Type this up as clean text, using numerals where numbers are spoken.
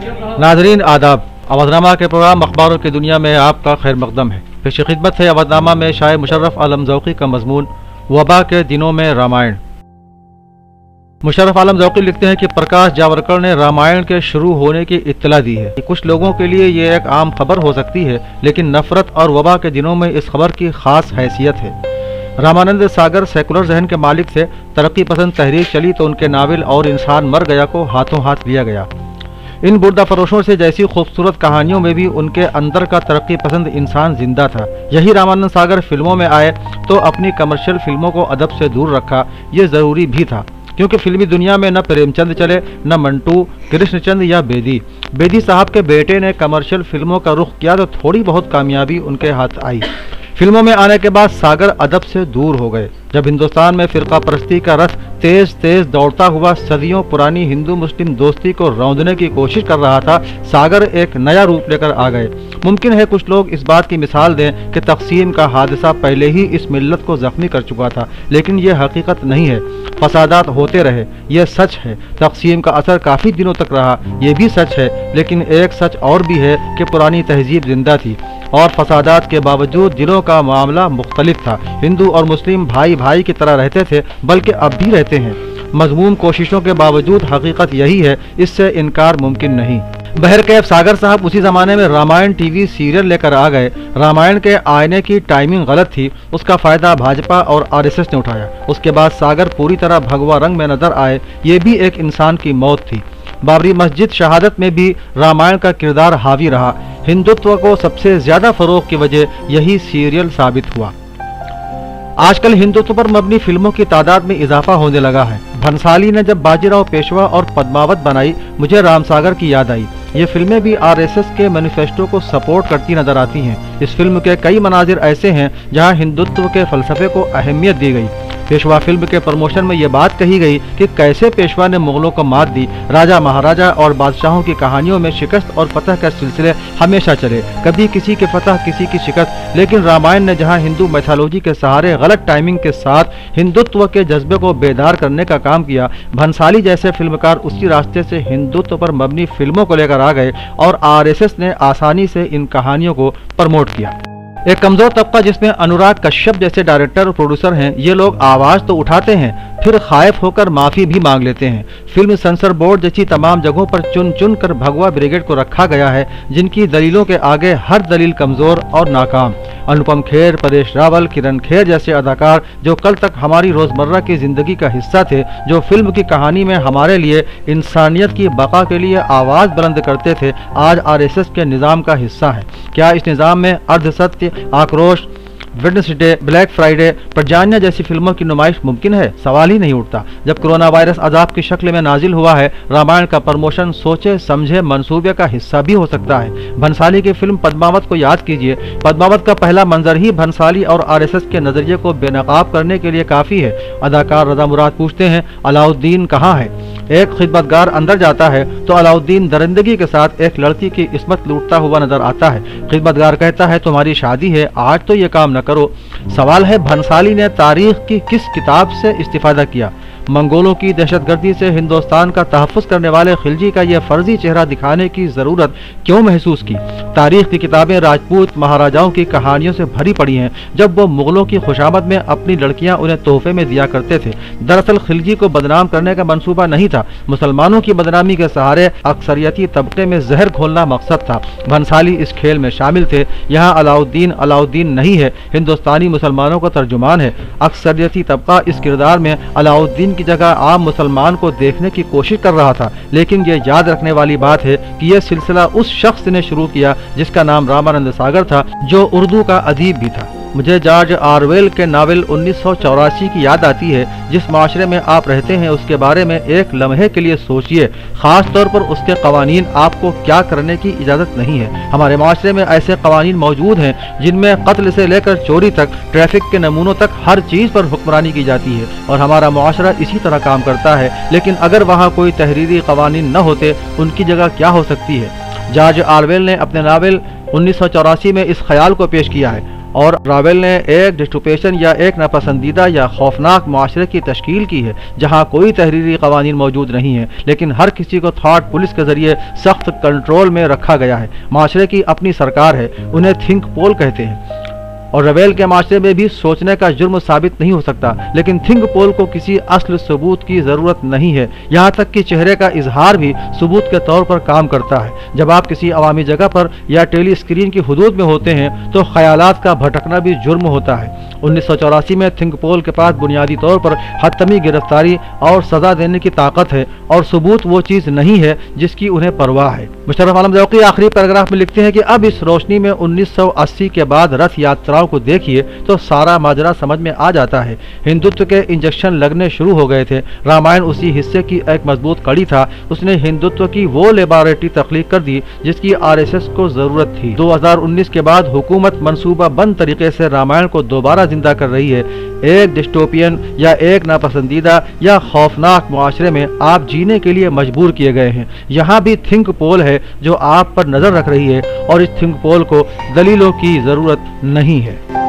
नाजरीन आदाब। अवधनामा के प्रोग्राम अखबारों की दुनिया में आपका खैर मकदम है। पेश खिदमत है अवधनामा में शायर मुशर्रफ आलम ज़ौक़ी का मजमून वबा के दिनों में रामायण। मुशर्रफ आलम ज़ौक़ी लिखते हैं कि प्रकाश जावड़कर ने रामायण के शुरू होने की इत्तला दी है। कुछ लोगों के लिए ये एक आम खबर हो सकती है, लेकिन नफरत और वबा के दिनों में इस खबर की खास हैसियत है। रामानंद सागर सेकुलर जहन के मालिक से तरक्की पसंद तहरीक चली तो उनके नावल और इंसान मर गया को हाथों हाथ लिया गया। इन बुर्दा फरोशों से जैसी खूबसूरत कहानियों में भी उनके अंदर का तरक्की पसंद इंसान जिंदा था। यही रामानंद सागर फिल्मों में आए तो अपनी कमर्शियल फिल्मों को अदब से दूर रखा। ये जरूरी भी था, क्योंकि फिल्मी दुनिया में न प्रेमचंद चले, न मंटू, कृष्णचंद या बेदी। बेदी साहब के बेटे ने कमर्शियल फिल्मों का रुख किया तो थोड़ी बहुत कामयाबी उनके हाथ आई। फिल्मों में आने के बाद सागर अदब से दूर हो गए। जब हिंदुस्तान में फिरका परस्ती का रथ तेज तेज दौड़ता हुआ सदियों पुरानी हिंदू मुस्लिम दोस्ती को रौंदने की कोशिश कर रहा था, सागर एक नया रूप लेकर आ गए। मुमकिन है कुछ लोग इस बात की मिसाल दें कि तक़सीम का हादसा पहले ही इस मिल्लत को जख्मी कर चुका था, लेकिन ये हकीकत नहीं है। फसादात होते रहे, ये सच है। तक़सीम का असर काफ़ी दिनों तक रहा, ये भी सच है। लेकिन एक सच और भी है कि पुरानी तहजीब जिंदा थी और फसादात के बावजूद दिलों का मामला मुख्तलिफ था। हिंदू और मुस्लिम भाई भाई की तरह रहते थे, बल्कि अब भी रहते हैं। मज़मूम कोशिशों के बावजूद हकीकत यही है, इससे इनकार मुमकिन नहीं। बहरकैफ सागर साहब उसी ज़माने में रामायण टीवी सीरियल लेकर आ गए। रामायण के आईने की टाइमिंग गलत थी, उसका फ़ायदा भाजपा और आरएसएस ने उठाया। उसके बाद सागर पूरी तरह भगवा रंग में नजर आए। ये भी एक इंसान की मौत थी। बाबरी मस्जिद शहादत में भी रामायण का किरदार हावी रहा। हिंदुत्व को सबसे ज्यादा फरोग की वजह यही सीरियल साबित हुआ। आजकल हिंदुत्व पर मबनी फिल्मों की तादाद में इजाफा होने लगा है। भंसाली ने जब बाजीराव पेशवा और पद्मावत बनाई, मुझे रामसागर की याद आई। ये फिल्में भी आरएसएस के मैनिफेस्टो को सपोर्ट करती नजर आती हैं। इस फिल्म के कई मनाजिर ऐसे हैं जहां हिंदुत्व के फलसफे को अहमियत दी गई। पेशवा फिल्म के प्रमोशन में ये बात कही गई कि कैसे पेशवा ने मुगलों को मात दी। राजा महाराजा और बादशाहों की कहानियों में शिकस्त और फतह के सिलसिले हमेशा चले, कभी किसी के फतह किसी की शिकस्त। लेकिन रामायण ने जहां हिंदू मैथोलॉजी के सहारे गलत टाइमिंग के साथ हिंदुत्व के जज्बे को बेदार करने का काम किया, भंसाली जैसे फिल्मकार उसी रास्ते से हिंदुत्व पर मबनी फिल्मों को लेकर आ गए और आरएसएस ने आसानी से इन कहानियों को प्रमोट किया। एक कमजोर तबका जिसमें अनुराग कश्यप जैसे डायरेक्टर और प्रोड्यूसर हैं, ये लोग आवाज तो उठाते हैं, फिर खाइफ होकर माफी भी मांग लेते हैं। फिल्म सेंसर बोर्ड जैसी तमाम जगहों पर चुन चुन कर भगवा ब्रिगेड को रखा गया है, जिनकी दलीलों के आगे हर दलील कमजोर और नाकाम। अनुपम खेर, परेश रावल, किरण खेर जैसे अदाकार जो कल तक हमारी रोजमर्रा की जिंदगी का हिस्सा थे, जो फिल्म की कहानी में हमारे लिए इंसानियत की बका के लिए आवाज बुलंद करते थे, आज आरएसएस के निज़ाम का हिस्सा है। क्या इस निज़ाम में अर्धसत्य, आक्रोश, वेडनेसडे, ब्लैक फ्राइडे, प्रजान्या जैसी फिल्मों की नुमाइश मुमकिन है? सवाल ही नहीं उठता। जब कोरोना वायरस अजाब की शक्ल में नाजिल हुआ है, रामायण का प्रमोशन सोचे समझे मंसूबे का हिस्सा भी हो सकता है। भंसाली की फिल्म पद्मावत को याद कीजिए। पद्मावत का पहला मंजर ही भंसाली और आरएसएस के नजरिए को बेनकाब करने के लिए काफी है। अदाकार रजा मुराद पूछते हैं, अलाउद्दीन कहाँ है? एक खिदमतगार अंदर जाता है तो अलाउद्दीन दरिंदगी के साथ एक लड़की की इस्मत लूटता हुआ नजर आता है। खिदमतगार कहता है, तुम्हारी शादी है, आज तो ये काम न करो। सवाल है, भंसाली ने तारीख की किस किताब से इस्तिफादा किया? मंगोलों की दहशतगर्दी से हिंदुस्तान का तहफ़्फ़ुज़ करने वाले खिलजी का यह फर्जी चेहरा दिखाने की जरूरत क्यों महसूस की? तारीख की किताबें राजपूत महाराजाओं की कहानियों से भरी पड़ी हैं, जब वो मुगलों की खुशामद में अपनी लड़कियां उन्हें तोहफे में दिया करते थे। दरअसल खिलजी को बदनाम करने का मंसूबा नहीं था, मुसलमानों की बदनामी के सहारे अक्सरियती तबके में जहर घोलना मकसद था। भंसाली इस खेल में शामिल थे। यहाँ अलाउद्दीन नहीं है, हिंदुस्तानी मुसलमानों का तर्जुमान है। अक्सरियती तबका इस किरदार में अलाउद्दीन की जगह आम मुसलमान को देखने की कोशिश कर रहा था। लेकिन ये याद रखने वाली बात है कि यह सिलसिला उस शख्स ने शुरू किया जिसका नाम रामानंद सागर था, जो उर्दू का अदीब भी था। मुझे जॉर्ज ऑरवेल के नावल 1984 की याद आती है। जिस माशरे में आप रहते हैं उसके बारे में एक लम्हे के लिए सोचिए, खास तौर पर उसके कवानीन आपको क्या करने की इजाज़त नहीं है। हमारे माशरे में ऐसे कवानीन मौजूद हैं जिनमें कत्ल से लेकर चोरी तक, ट्रैफिक के नमूनों तक हर चीज़ पर हुक्मरानी की जाती है और हमारा मुआशरा इसी तरह काम करता है। लेकिन अगर वहाँ कोई तहरीरी कवानीन न होते, उनकी जगह क्या हो सकती है? जॉर्ज ऑरवेल ने अपने नावल 1984 में इस ख्याल को पेश किया है। और रावेल ने एक डिस्टोपियन या एक नापसंदीदा या खौफनाक माशरे की तश्कील की है जहाँ कोई तहरीरी कवानीन मौजूद नहीं है, लेकिन हर किसी को थॉट पुलिस के जरिए सख्त कंट्रोल में रखा गया है। माशरे की अपनी सरकार है, उन्हें थिंक पोल कहते हैं। और रवेल के माशरे में भी सोचने का जुर्म साबित नहीं हो सकता, लेकिन थिंक पोल को किसी असल सबूत की जरूरत नहीं है। यहाँ तक कि चेहरे का इजहार भी सबूत के तौर पर काम करता है। जब आप किसी अवामी जगह पर या टेली स्क्रीन की हुदूद में होते हैं तो ख्यालात का भटकना भी जुर्म होता है। 1984 में थिंक पोल के पास बुनियादी तौर पर हतमी गिरफ्तारी और सजा देने की ताकत है, और सबूत वो चीज नहीं है जिसकी उन्हें परवाह है। मुशर्रफ आलम ज़ौक़ी आखिरी पैराग्राफ में लिखते हैं कि अब इस रोशनी में 1980 के बाद रथ यात्राओं को देखिए तो सारा माजरा समझ में आ जाता है। हिंदुत्व के इंजेक्शन लगने शुरू हो गए थे। रामायण उसी हिस्से की एक मजबूत कड़ी था। उसने हिंदुत्व की वो लेबोरेटरी तख्लीक कर दी जिसकी आरएसएस को जरूरत थी। 2019 के बाद हुकूमत मंसूबा बंद तरीके से रामायण को दोबारा जिंदा कर रही है। एक डिस्टोपियन या एक नापसंदीदा या खौफनाक मुआशरे में आप जीने के लिए मजबूर किए गए हैं। यहाँ भी थिंक पोल है जो आप पर नजर रख रही है, और इस थिंक पोल को दलीलों की जरूरत नहीं है।